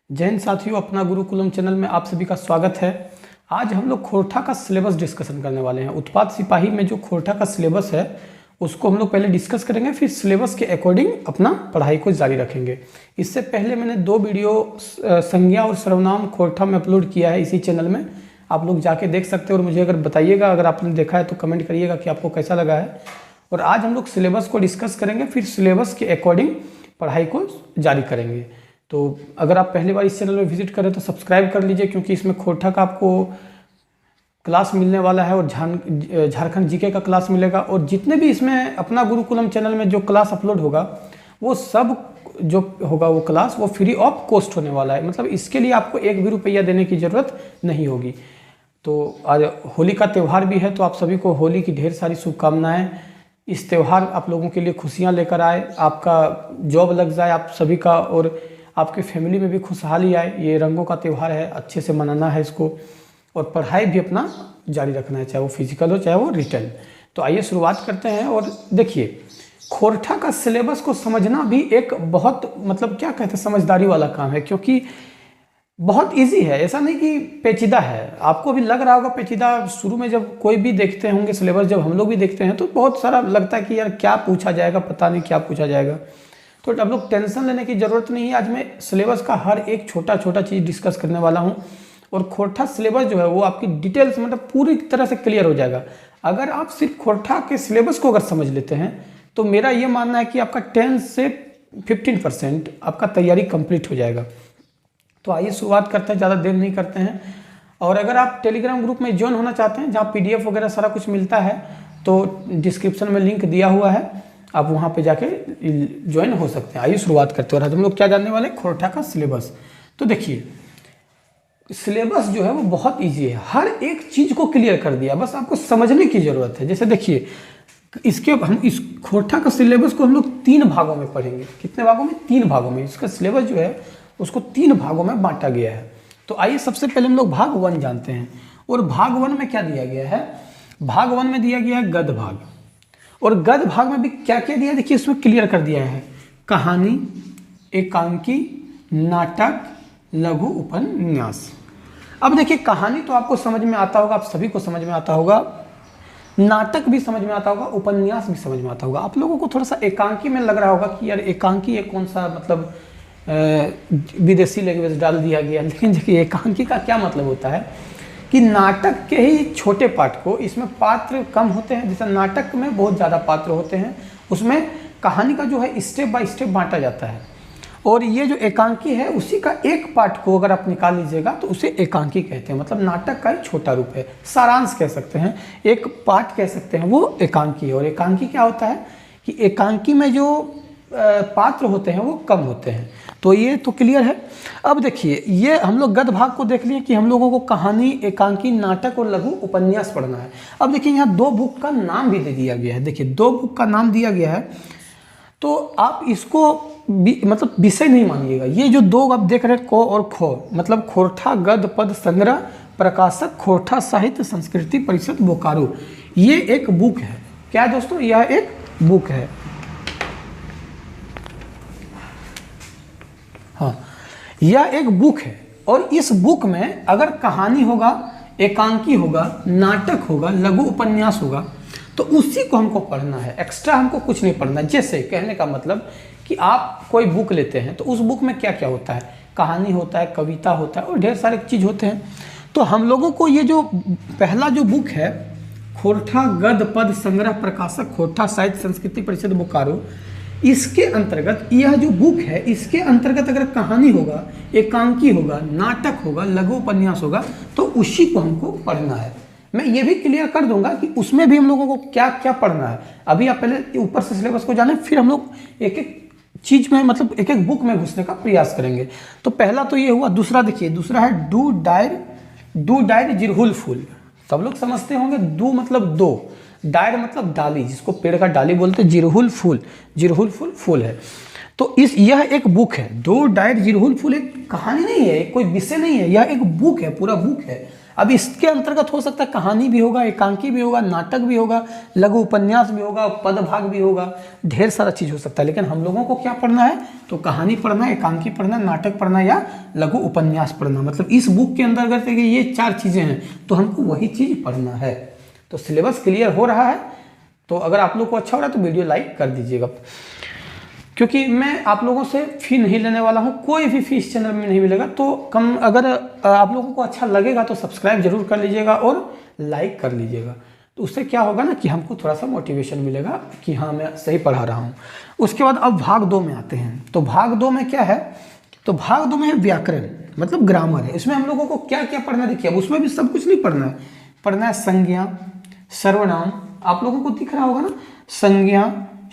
जय हिंद साथियों, अपना गुरुकुलम चैनल में आप सभी का स्वागत है। आज हम लोग खोरठा का सिलेबस डिस्कशन करने वाले हैं। उत्पाद सिपाही में जो खोरठा का सिलेबस है उसको हम लोग पहले डिस्कस करेंगे, फिर सिलेबस के अकॉर्डिंग अपना पढ़ाई को जारी रखेंगे। इससे पहले मैंने 2 वीडियो संज्ञा और सर्वनाम खोरठा में अपलोड किया है इसी चैनल में, आप लोग जाके देख सकते हैं। और मुझे अगर बताइएगा, अगर आपने देखा है तो कमेंट करिएगा कि आपको कैसा लगा है। और आज हम लोग सिलेबस को डिस्कस करेंगे, फिर सिलेबस के अकॉर्डिंग पढ़ाई को जारी करेंगे। तो अगर आप पहली बार इस चैनल में विजिट करें तो सब्सक्राइब कर लीजिए, क्योंकि इसमें खोरठा का आपको क्लास मिलने वाला है और झारखंड जीके का क्लास मिलेगा। और जितने भी इसमें अपना गुरुकुलम चैनल में जो क्लास अपलोड होगा वो सब जो होगा वो क्लास वो फ्री ऑफ कॉस्ट होने वाला है। मतलब इसके लिए आपको 1 भी रुपया देने की ज़रूरत नहीं होगी। तो आज होली का त्यौहार भी है, तो आप सभी को होली की ढेर सारी शुभकामनाएं। इस त्यौहार आप लोगों के लिए खुशियां लेकर आए, आपका जॉब लग जाए आप सभी का, और आपके फैमिली में भी खुशहाली आए। ये रंगों का त्यौहार है, अच्छे से मनाना है इसको, और पढ़ाई भी अपना जारी रखना है, चाहे वो फिजिकल हो चाहे वो रिटर्न। तो आइए शुरुआत करते हैं। और देखिए, खोरठा का सिलेबस को समझना भी एक बहुत मतलब क्या कहते हैं समझदारी वाला काम है, क्योंकि बहुत इजी है। ऐसा नहीं कि पेचीदा है, आपको भी लग रहा होगा पेचीदा। शुरू में जब कोई भी देखते होंगे सिलेबस, जब हम लोग भी देखते हैं तो बहुत सारा लगता है कि यार क्या पूछा जाएगा, पता नहीं क्या पूछा जाएगा। तो अब लोग टेंशन लेने की ज़रूरत नहीं है। आज मैं सिलेबस का हर एक छोटा छोटा चीज़ डिस्कस करने वाला हूँ, और खोरठा सिलेबस जो है वो आपकी डिटेल्स मतलब पूरी तरह से क्लियर हो जाएगा। अगर आप सिर्फ खोरठा के सिलेबस को अगर समझ लेते हैं तो मेरा ये मानना है कि आपका 10 से 15% आपका तैयारी कंप्लीट हो जाएगा। तो आइए शुरुआत करते हैं, ज़्यादा देर नहीं करते हैं। और अगर आप टेलीग्राम ग्रुप में ज्वाइन होना चाहते हैं जहाँ PDF वगैरह सारा कुछ मिलता है, तो डिस्क्रिप्शन में लिंक दिया हुआ है, आप वहाँ पे जाके ज्वाइन हो सकते हैं। आइए शुरुआत करते हैं। और आज हम लोग क्या जानने वाले हैं, खोरठा का सिलेबस। तो देखिए, सिलेबस जो है वो बहुत इजी है, हर एक चीज़ को क्लियर कर दिया, बस आपको समझने की ज़रूरत है। जैसे देखिए, इस खोरठा का सिलेबस को हम लोग 3 भागों में पढ़ेंगे। कितने भागों में? 3 भागों में। इसका सिलेबस जो है उसको 3 भागों में बांटा गया है। तो आइए सबसे पहले हम लोग भाग 1 जानते हैं। और भाग 1 में क्या दिया गया है? भाग 1 में दिया गया है गद्य भाग। और गद्य भाग में भी क्या क्या दिया, देखिए इसमें क्लियर कर दिया है। कहानी, एकांकी, नाटक, लघु उपन्यास। अब देखिए, कहानी तो आपको समझ में आता होगा, आप सभी को समझ में आता होगा, नाटक भी समझ में आता होगा, उपन्यास भी समझ में आता होगा। आप लोगों को थोड़ा सा एकांकी में लग रहा होगा कि यार एकांकी एक कौन सा मतलब विदेशी लैंग्वेज डाल दिया गया। लेकिन देखिए, एकांकी का क्या मतलब होता है कि नाटक के ही छोटे पार्ट को, इसमें पात्र कम होते हैं। जैसे नाटक में बहुत ज़्यादा पात्र होते हैं, उसमें कहानी का जो है स्टेप बाय स्टेप बांटा जाता है। और ये जो एकांकी है उसी का एक पार्ट को अगर आप निकाल लीजिएगा तो उसे एकांकी कहते हैं। मतलब नाटक का एक छोटा रूप है, सारांश कह सकते हैं, एक पार्ट कह सकते हैं, वो एकांकी है। और एकांकी क्या होता है कि एकांकी में जो पात्र होते हैं वो कम होते हैं। तो ये तो क्लियर है। अब देखिए, ये हम लोग गद्य भाग को देख लिए कि हम लोगों को कहानी, एकांकी, नाटक और लघु उपन्यास पढ़ना है। अब देखिए, यहाँ 2 बुक का नाम भी दे दिया गया है। देखिए, 2 बुक का नाम दिया गया है, तो आप इसको मतलब विषय नहीं मानिएगा। ये जो 2 आप देख रहे हैं, को और खो, मतलब खोरठा गद्य पद संग्रह, प्रकाशक खोरठा साहित्य संस्कृति परिषद बोकारो, ये एक बुक है। क्या दोस्तों? यह एक बुक है। हाँ, यह एक बुक है। और इस बुक में अगर कहानी होगा, एकांकी होगा, नाटक होगा, लघु उपन्यास होगा, तो उसी को हमको पढ़ना है। एक्स्ट्रा हमको कुछ नहीं पढ़ना। जैसे कहने का मतलब कि आप कोई बुक लेते हैं तो उस बुक में क्या क्या होता है, कहानी होता है, कविता होता है, और ढेर सारे चीज़ होते हैं। तो हम लोगों को ये जो पहला जो बुक है, खोरठा गद्य पद संग्रह, प्रकाशक खोरठा साहित्य संस्कृति परिषद बोकारो, इसके अंतर्गत यह जो बुक है, इसके अंतर्गत अगर कहानी होगा, एकांकी होगा, नाटक होगा, लघु उपन्यास होगा, तो उसी को हमको पढ़ना है। मैं ये भी क्लियर कर दूंगा कि उसमें भी हम लोगों को क्या क्या पढ़ना है। अभी आप पहले ऊपर से सिलेबस को जानें, फिर हम लोग एक एक चीज में मतलब एक एक बुक में घुसने का प्रयास करेंगे। तो पहला तो ये हुआ। दूसरा देखिए, दूसरा है डू डायर जिरहुल फूल। सब लोग समझते होंगे, डू मतलब 2, डायर मतलब डाली, जिसको पेड़ का डाली बोलते हैं, जिरहुल फूल फूल है। तो यह एक बुक है। 2 डायर जिरहुल फूल एक कहानी नहीं है, कोई विषय नहीं है, यह एक बुक है, पूरा बुक है। अब इसके अंतर्गत हो सकता है कहानी भी होगा, एकांकी भी होगा, नाटक भी होगा, लघु उपन्यास भी होगा, पदभाग भी होगा, ढेर सारा चीज़ हो सकता है। लेकिन हम लोगों को क्या पढ़ना है, तो कहानी पढ़ना, एकांकी पढ़ना, नाटक पढ़ना या लघु उपन्यास पढ़ना। मतलब इस बुक के अंतर्गत ये 4 चीज़ें हैं, तो हमको वही चीज़ पढ़ना है। तो सिलेबस क्लियर हो रहा है। तो अगर आप लोग को अच्छा हो रहा है तो वीडियो लाइक कर दीजिएगा, क्योंकि मैं आप लोगों से फी नहीं लेने वाला हूं, कोई भी फी इस चैनल में नहीं मिलेगा। तो कम अगर आप लोगों को अच्छा लगेगा तो सब्सक्राइब जरूर कर लीजिएगा और लाइक कर लीजिएगा। तो उससे क्या होगा ना कि हमको थोड़ा सा मोटिवेशन मिलेगा कि हाँ मैं सही पढ़ा रहा हूँ। उसके बाद अब भाग 2 में आते हैं। तो भाग 2 में क्या है, तो भाग 2 में है व्याकरण, मतलब ग्रामर है। इसमें हम लोगों को क्या क्या पढ़ना, देखिए अब उसमें भी सब कुछ नहीं पढ़ना है। पढ़ना है संज्ञा, सर्वनाम, आप लोगों को दिख रहा होगा ना, संज्ञा,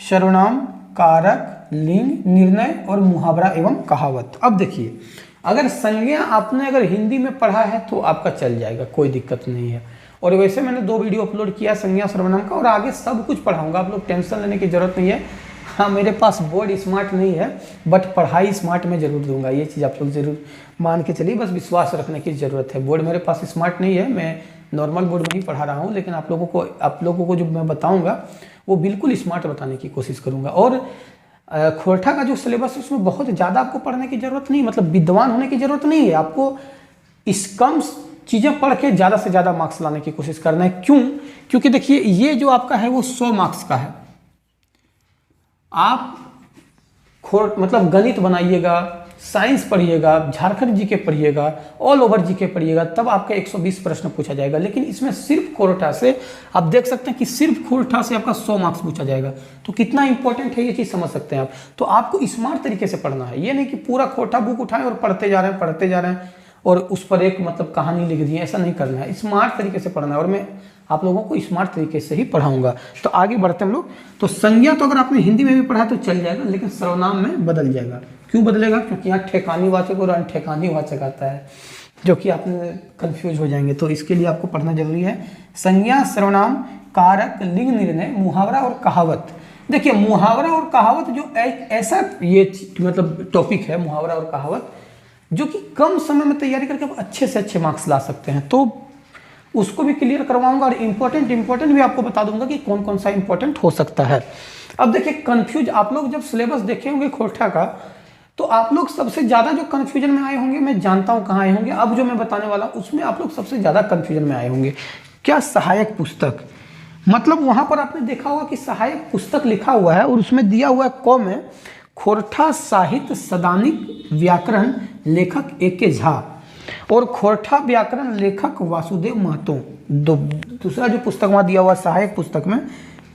सर्वनाम, कारक, लिंग, निर्णय और मुहावरा एवं कहावत। अब देखिए, अगर संज्ञा आपने अगर हिंदी में पढ़ा है तो आपका चल जाएगा, कोई दिक्कत नहीं है। और वैसे मैंने 2 वीडियो अपलोड किया संज्ञा सर्वनाम का, और आगे सब कुछ पढ़ाऊंगा, आप लोग टेंशन लेने की जरूरत नहीं है। हाँ, मेरे पास बोर्ड स्मार्ट नहीं है, बट पढ़ाई स्मार्ट में जरूर दूंगा, ये चीज़ आप लोग जरूर मान के चलिए। बस विश्वास रखने की ज़रूरत है। बोर्ड मेरे पास स्मार्ट नहीं है, मैं नॉर्मल बोर्ड में ही पढ़ा रहा हूँ, लेकिन आप लोगों को जो मैं बताऊँगा वो बिल्कुल स्मार्ट बताने की कोशिश करूँगा। और खोरठा का जो सिलेबस है उसमें बहुत ज़्यादा आपको पढ़ने की ज़रूरत नहीं, मतलब विद्वान होने की ज़रूरत नहीं है। आपको इस कम चीज़ें पढ़ के ज़्यादा से ज़्यादा मार्क्स लाने की कोशिश करना है। क्यों? क्योंकि देखिए ये जो आपका है वो 100 मार्क्स का है। आप मतलब गणित बनाइएगा, साइंस पढ़िएगा, झारखंड जीके पढ़िएगा, ऑल ओवर जीके पढ़िएगा, तब आपका 120 प्रश्न पूछा जाएगा। लेकिन इसमें सिर्फ खोरठा से आप देख सकते हैं कि सिर्फ खोरठा से आपका 100 मार्क्स पूछा जाएगा। तो कितना इंपॉर्टेंट है ये चीज़ समझ सकते हैं आप। तो आपको स्मार्ट तरीके से पढ़ना है, ये नहीं कि पूरा खोरठा बुक उठाएं और पढ़ते जा रहे हैं और उस पर एक मतलब कहानी लिख दी है, ऐसा नहीं करना है। स्मार्ट तरीके से पढ़ना है और मैं आप लोगों को स्मार्ट तरीके से ही पढ़ाऊंगा। तो आगे बढ़ते हम लोग। तो संज्ञा तो अगर आपने हिंदी में भी पढ़ा तो चल जाएगा, लेकिन सर्वनाम में बदल जाएगा। क्यों बदलेगा? क्योंकि यहाँ ठेकानी वाचक और अनठेकानी वाचक आता है, जो कि आपने कंफ्यूज हो जाएंगे। तो इसके लिए आपको पढ़ना जरूरी है। संज्ञा, सर्वनाम, कारक, लिंग, निर्णय, मुहावरा और कहावत। देखिए मुहावरा और कहावत जो एक ऐसा ये मतलब टॉपिक है, मुहावरा और कहावत, जो कि कम समय में तैयारी करके आप अच्छे से अच्छे मार्क्स ला सकते हैं। तो उसको भी क्लियर करवाऊंगा और इंपॉर्टेंट भी आपको बता दूंगा कि कौन कौन सा इंपॉर्टेंट हो सकता है। अब देखिए कंफ्यूज, आप लोग जब सिलेबस देखे होंगे खोरठा का, तो आप लोग सबसे ज्यादा जो कंफ्यूजन में आए होंगे, मैं जानता हूं कहां आए होंगे। अब जो मैं बताने वाला उसमें आप लोग सबसे ज्यादा कंफ्यूजन में आए होंगे। क्या? सहायक पुस्तक। मतलब वहां पर आपने देखा होगा कि सहायक पुस्तक लिखा हुआ है और उसमें दिया हुआ है क में खोरठा साहित्य सदानिक व्याकरण लेखक ए.के. झा और खोरठा व्याकरण लेखक वासुदेव महतो। दूसरा जो पुस्तक वहां दिया हुआ सहायक पुस्तक में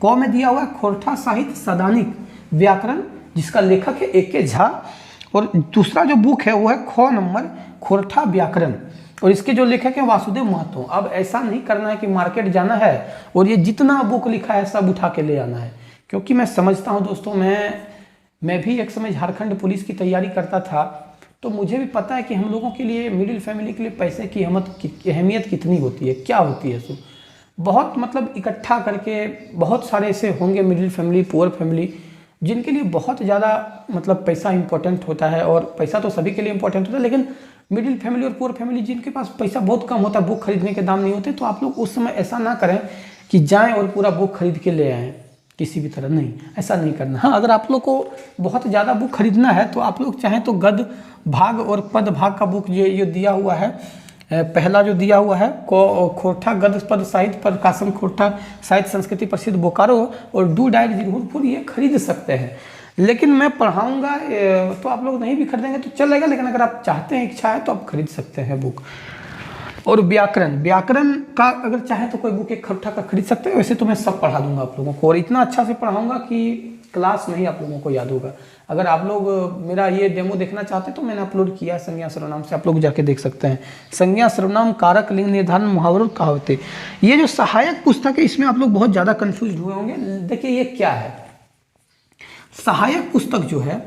क में दिया हुआ है खोरठा साहित्य सदानिक व्याकरण, जिसका लेखक है ए.के. झा, और दूसरा जो बुक है वो है ख नंबर खोरठा व्याकरण और इसके जो लेखक है वासुदेव महतो। अब ऐसा नहीं करना है कि मार्केट जाना है और ये जितना बुक लिखा है सब उठा के ले आना है, क्योंकि मैं समझता हूँ दोस्तों, मैं भी एक समय झारखंड पुलिस की तैयारी करता था, तो मुझे भी पता है कि हम लोगों के लिए, मिडिल फैमिली के लिए पैसे की अहमियत कितनी होती है, क्या होती है। सो बहुत मतलब इकट्ठा करके, बहुत सारे ऐसे होंगे मिडिल फैमिली, पुअर फैमिली, जिनके लिए बहुत ज़्यादा मतलब पैसा इंपॉर्टेंट होता है। और पैसा तो सभी के लिए इंपॉर्टेंट होता है, लेकिन मिडिल फैमिली और पुअर फैमिली जिनके पास पैसा बहुत कम होता है, बुक खरीदने के दाम नहीं होते, तो आप लोग उस समय ऐसा ना करें कि जाएं और पूरा बुक खरीद के ले आएँ किसी भी तरह। नहीं, ऐसा नहीं करना। हाँ, अगर आप लोग को बहुत ज़्यादा बुक खरीदना है तो आप लोग चाहें तो गद्य भाग और पद भाग का बुक ये दिया हुआ है, पहला जो दिया हुआ है खोरठा गद्य पद साहित्य प्रकाशन खोरठा साहित्य संस्कृति प्रसिद्ध बोकारो और डू डाइट जरूरपुर, ये खरीद सकते हैं। लेकिन मैं पढ़ाऊंगा तो आप लोग नहीं भी खरीदेंगे तो चलेगा, लेकिन अगर आप चाहते हैं, इच्छा है, तो आप खरीद सकते हैं बुक। और व्याकरण का अगर चाहे तो कोई बुक एक खोरठा का खरीद सकते हैं। वैसे तो मैं सब पढ़ा दूंगा आप लोगों को, और इतना अच्छा से पढ़ाऊंगा कि क्लास में ही आप लोगों को याद होगा। अगर आप लोग मेरा ये डेमो देखना चाहते हैं तो मैंने अपलोड किया है संज्ञा सर्वनाम से, आप लोग जाके देख सकते हैं। संज्ञा सर्वनाम, कारक, लिंग निर्धारण, मुहावरा और कहावतें, ये जो सहायक पुस्तक है इसमें आप लोग बहुत ज़्यादा कन्फ्यूज हुए होंगे। देखिए ये क्या है, सहायक पुस्तक जो है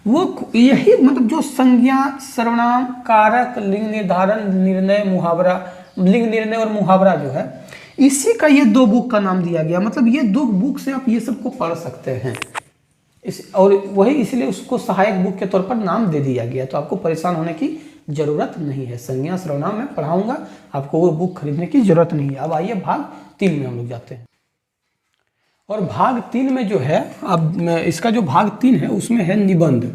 वो यही मतलब जो संज्ञा सर्वनाम, कारक, लिंग निर्धारण, निर्णय, मुहावरा, लिंग निर्णय और मुहावरा जो है, इसी का ये 2 बुक का नाम दिया गया। मतलब ये 2 बुक से आप ये सबको पढ़ सकते हैं और वही इसलिए उसको सहायक बुक के तौर पर नाम दे दिया गया। तो आपको परेशान होने की जरूरत नहीं है। संज्ञा सर्वनाम मैं पढ़ाऊंगा, आपको वो बुक खरीदने की जरूरत नहीं है। अब आइए भाग 3 में हम लोग जाते हैं। और भाग 3 में जो है, अब इसका जो भाग 3 है उसमें है निबंध।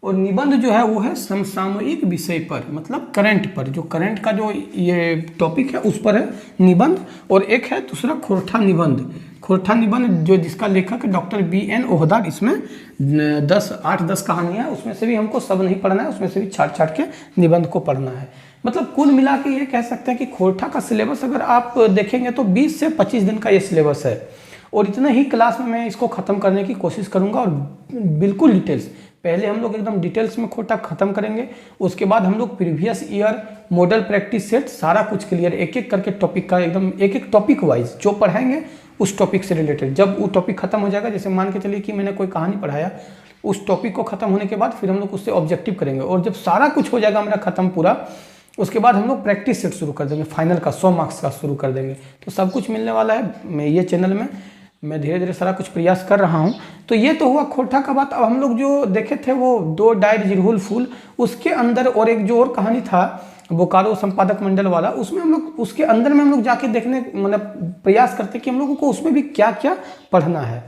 और निबंध जो है वो है समसामयिक विषय पर, मतलब करंट पर, जो करंट का जो ये टॉपिक है उस पर है निबंध। और एक है दूसरा खोरठा निबंध। खोरठा निबंध जो जिसका लेखक है डॉक्टर BN ओहदार। इसमें 8-10 कहानियाँ, उसमें से भी हमको सब नहीं पढ़ना है, उसमें से भी छाट के निबंध को पढ़ना है। मतलब कुल मिला के ये कह सकते हैं कि खोरठा का सिलेबस अगर आप देखेंगे तो 20 से 25 दिन का ये सिलेबस है। और इतने ही क्लास में मैं इसको ख़त्म करने की कोशिश करूँगा, और बिल्कुल डिटेल्स, पहले हम लोग एकदम डिटेल्स में खोरठा खत्म करेंगे, उसके बाद हम लोग previous year model practice set सारा कुछ क्लियर, एक एक करके टॉपिक का एकदम एक टॉपिक वाइज जो पढ़ाएंगे उस टॉपिक से रिलेटेड। जब वो टॉपिक खत्म हो जाएगा, जैसे मान के चलिए कि मैंने कोई कहानी पढ़ाया, उस टॉपिक को खत्म होने के बाद फिर हम लोग उससे ऑब्जेक्टिव करेंगे। और जब सारा कुछ हो जाएगा मेरा खत्म पूरा, उसके बाद हम लोग प्रैक्टिस सेट शुरू कर देंगे, फाइनल का 100 मार्क्स का शुरू कर देंगे। तो सब कुछ मिलने वाला है मैं ये चैनल में, मैं धीरे धीरे सारा कुछ प्रयास कर रहा हूँ। तो ये तो हुआ खोरठा का बात। अब हम लोग जो देखे थे वो 2 डायर जिरहुल फूल, उसके अंदर और एक जो और कहानी था बोकारो संपादक मंडल वाला, उसमें हम लोग उसके अंदर में हम लोग जाके देखने मतलब प्रयास करते कि हम लोगों को उसमें भी क्या क्या पढ़ना है।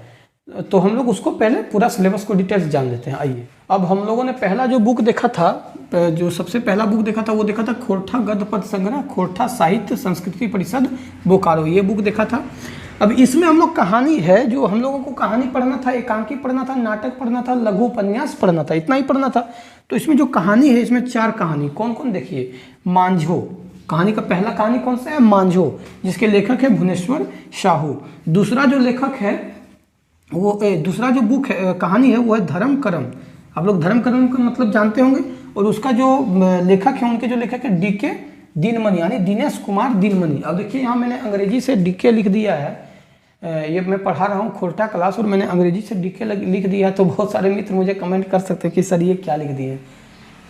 तो हम लोग उसको पहले पूरा सिलेबस को डिटेल्स जान लेते हैं। आइए, अब हम लोगों ने पहला जो बुक देखा था, जो सबसे पहला बुक देखा था वो देखा था खोरठा गद्य पद संग्रह, खोरठा साहित्य संस्कृति परिषद बोकारो, ये बुक देखा था। अब इसमें हम लोग कहानी है, जो हम लोगों को कहानी पढ़ना था, एकांकी पढ़ना था, नाटक पढ़ना था, लघु उपन्यास पढ़ना था, इतना ही पढ़ना था। तो इसमें जो कहानी है, इसमें 4 कहानी, कौन कौन देखिए। मांझो कहानी का पहला कहानी कौन सा है, मांझो, जिसके लेखक है भुवनेश्वर साहू। दूसरा जो लेखक है वो दूसरा जो बुक है कहानी है वो है धर्म करम। आप लोग धर्म करम का मतलब जानते होंगे। और उसका जो लेखक है, उनके जो लेखक है DK दिनमणि, यानी दिनेश कुमार दिनमणि। अब देखिए यहाँ मैंने अंग्रेजी से DK लिख दिया है, ये मैं पढ़ा रहा हूँ खोरठा क्लास, और मैंने अंग्रेजी से DK लिख दिया है। तो बहुत सारे मित्र मुझे कमेंट कर सकते हैं कि सर ये क्या लिख दिए।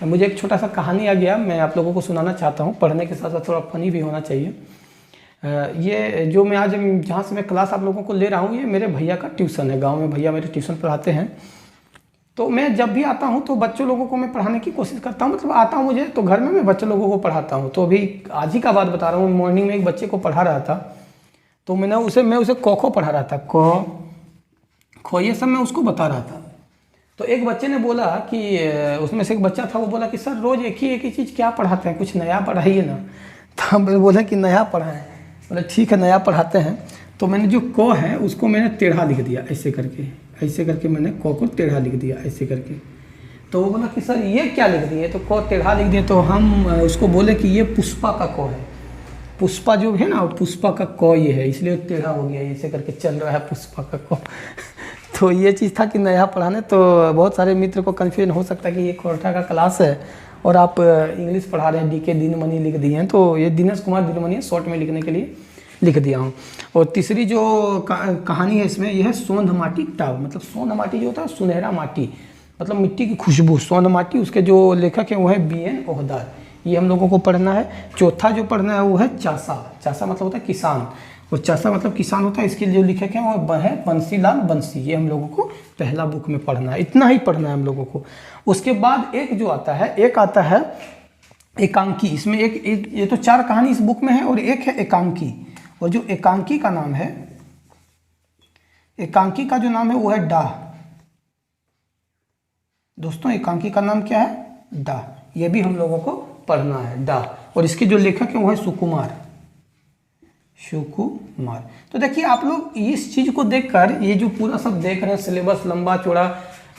मुझे एक छोटा सा कहानी आ गया, मैं आप लोगों को सुनाना चाहता हूँ। पढ़ने के साथ साथ थोड़ा फनी भी होना चाहिए। ये जो मैं आज जहाँ से मैं क्लास आप लोगों को ले रहा हूँ, ये मेरे भैया का ट्यूशन है। गाँव में भैया मेरे ट्यूशन पढ़ाते हैं। तो मैं जब भी आता हूँ तो बच्चों लोगों को मैं पढ़ाने की कोशिश करता हूँ, मतलब आता हूँ मुझे तो घर में मैं बच्चों लोगों को पढ़ाता हूँ। तो अभी आज ही का बात बता रहा हूँ, मॉर्निंग में एक बच्चे को पढ़ा रहा था। तो मैं उसे खो पढ़ा रहा था, खो ये सब मैं उसको बता रहा था। तो एक बच्चे ने बोला कि उसमें से एक बच्चा था, वो बोला कि सर रोज़ एक ही चीज़ क्या पढ़ाते हैं, कुछ नया पढ़ाइए ना। तो मैं बोला कि नया पढ़ाएं। बोला ठीक है नया पढ़ाते हैं। तो मैंने जो क है उसको मैंने टेढ़ा लिख दिया, ऐसे करके मैंने क को टेढ़ा लिख दिया ऐसे करके। तो वो बोला कि सर ये क्या लिख दिए, तो क टेढ़ा लिख दिए। तो हम उसको बोले कि ये पुष्पा का क है, पुष्पा जो है ना पुष्पा का क ये है, इसलिए टेढ़ा हो गया, ऐसे करके चल रहा है पुष्पा का क। तो ये चीज़ था कि नया पढ़ाने। तो बहुत सारे मित्र को कन्फ्यूजन हो सकता है कि ये खोरठा का क्लास है और आप इंग्लिश पढ़ा रहे हैं, DK दिनमणि लिख दिए हैं। तो ये दिनेश कुमार दिनमणि है, शॉर्ट में लिखने के लिए लिख दिया हूँ। और तीसरी जो कहानी है इसमें, यह है सोंध माटी टाव, मतलब सोंध माटी जो होता है सुनहरा माटी, मतलब मिट्टी की खुशबू, सोंध माटी। उसके जो लेखक है वो है BN ओहदार, ये हम लोगों को पढ़ना है। चौथा जो पढ़ना है वो है चासा, चासा मतलब होता है किसान, और चासा मतलब किसान होता है। इसके जो लेखक है वो है बंसीलाल बंसी, ये हम लोगों को पहला बुक में पढ़ना है। इतना ही पढ़ना है हम लोगों को। उसके बाद एक जो आता है, एक आता है एकांकी। इसमें एक ये तो 4 कहानी इस बुक में है, और एक है एकांकी। और जो एकांकी का नाम है, एकांकी का जो नाम है वो है डाह। दोस्तों एकांकी का नाम क्या है, डाह। ये भी हम लोगों को पढ़ना है, डाह। और इसके जो लेखक है वो है सुकुमार। तो देखिए आप लोग इस चीज को देखकर, ये जो पूरा सब देख रहे हैं सिलेबस लंबा चौड़ा,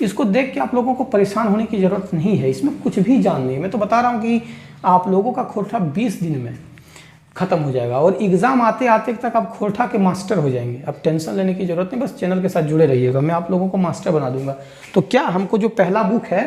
इसको देख के आप लोगों को परेशान होने की जरूरत नहीं है। इसमें कुछ भी जान नहीं है। मैं तो बता रहा हूँ कि आप लोगों का खोरठा 20 दिन में खत्म हो जाएगा, और एग्जाम आते आते तक आप खोरठा के मास्टर हो जाएंगे। अब टेंशन लेने की जरूरत नहीं, बस चैनल के साथ जुड़े रहिएगा, मैं आप लोगों को मास्टर बना दूंगा। तो क्या हमको जो पहला बुक है,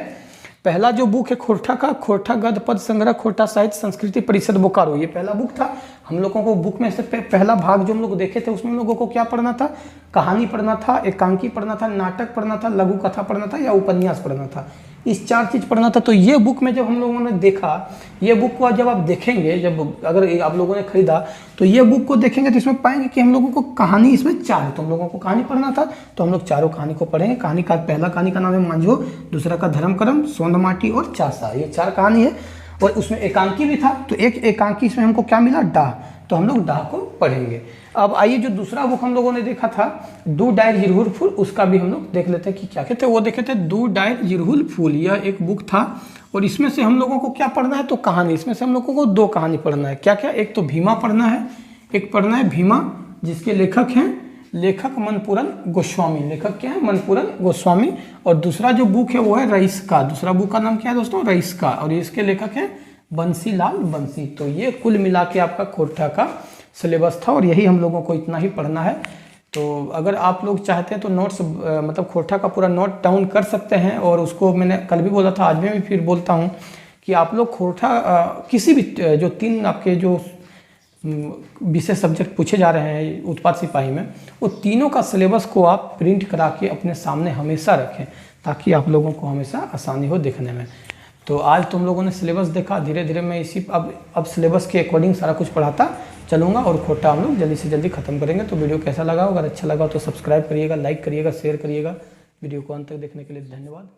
पहला जो बुक है खोरठा का, खोरठा गद्य पद संग्रह, खोरठा साहित्य संस्कृति परिषद बोकारो, ये पहला बुक था। हम लोगों को बुक में से पहला भाग जो हम लोग देखे थे उसमें हम लोगों को क्या पढ़ना था, कहानी पढ़ना था, एकांकी पढ़ना था, नाटक पढ़ना था, लघु कथा पढ़ना था, या उपन्यास पढ़ना था। इस 4 चीज़ पढ़ना था। तो ये बुक में जब हम लोगों ने देखा, ये बुक को जब आप देखेंगे, जब अगर आप लोगों ने खरीदा तो ये बुक को देखेंगे तो इसमें पाएंगे कि हम लोगों को कहानी इसमें 4 है। तो हम लोगों को कहानी पढ़ना था, तो हम लोग चारों कहानी को पढ़ेंगे। पहला कहानी का नाम है मांझो, दूसरा का धर्म करम, सोंध माटी और चासा, ये 4 कहानी है। और उसमें एकांकी भी था, तो एक एकांकी इसमें हमको क्या मिला, डा, तो हम लोग डा को पढ़ेंगे। अब आइए जो दूसरा बुक हम लोगों ने देखा था दू डायर जिरहुल फूल, उसका भी हम लोग देख लेते हैं कि क्या कहते हैं। वो देखे थे दू डायर जिरहुल फूल, यह एक बुक था और इसमें से हम लोगों को क्या पढ़ना है, तो कहानी, इसमें से हम लोगों को 2 कहानी पढ़ना है। क्या क्या, एक तो भीमा पढ़ना है, एक पढ़ना है भीमा जिसके लेखक हैं लेखक मनपूरन गोस्वामी, लेखक क्या है, मनपूरन गोस्वामी। और दूसरा जो बुक है वो है रईसका, दूसरा बुक का नाम क्या है दोस्तों, रईसका, और इसके लेखक हैं बंसीलाल बंसी। तो ये कुल मिला के आपका खोरठा का सिलेबस था और यही हम लोगों को इतना ही पढ़ना है। तो अगर आप लोग चाहते हैं तो नोट्स मतलब खोरठा का पूरा नोट डाउन कर सकते हैं, और उसको मैंने कल भी बोला था, आज में भी फिर बोलता हूँ कि आप लोग खोरठा किसी भी जो 3 आपके जो विषय सब्जेक्ट पूछे जा रहे हैं उत्पाद सिपाही में, वो तीनों का सिलेबस को आप प्रिंट करा के अपने सामने हमेशा रखें, ताकि आप लोगों को हमेशा आसानी हो देखने में। तो आज तुम लोगों ने सिलेबस देखा, धीरे धीरे मैं इसी अब सिलेबस के अकॉर्डिंग सारा कुछ पढ़ाता चलूँगा और खोटा हम लोग जल्दी से जल्दी खत्म करेंगे। तो वीडियो कैसा लगा, अगर अच्छा लगा तो सब्सक्राइब करिएगा, लाइक करिएगा, शेयर करिएगा। वीडियो को अंत तक देखने के लिए धन्यवाद।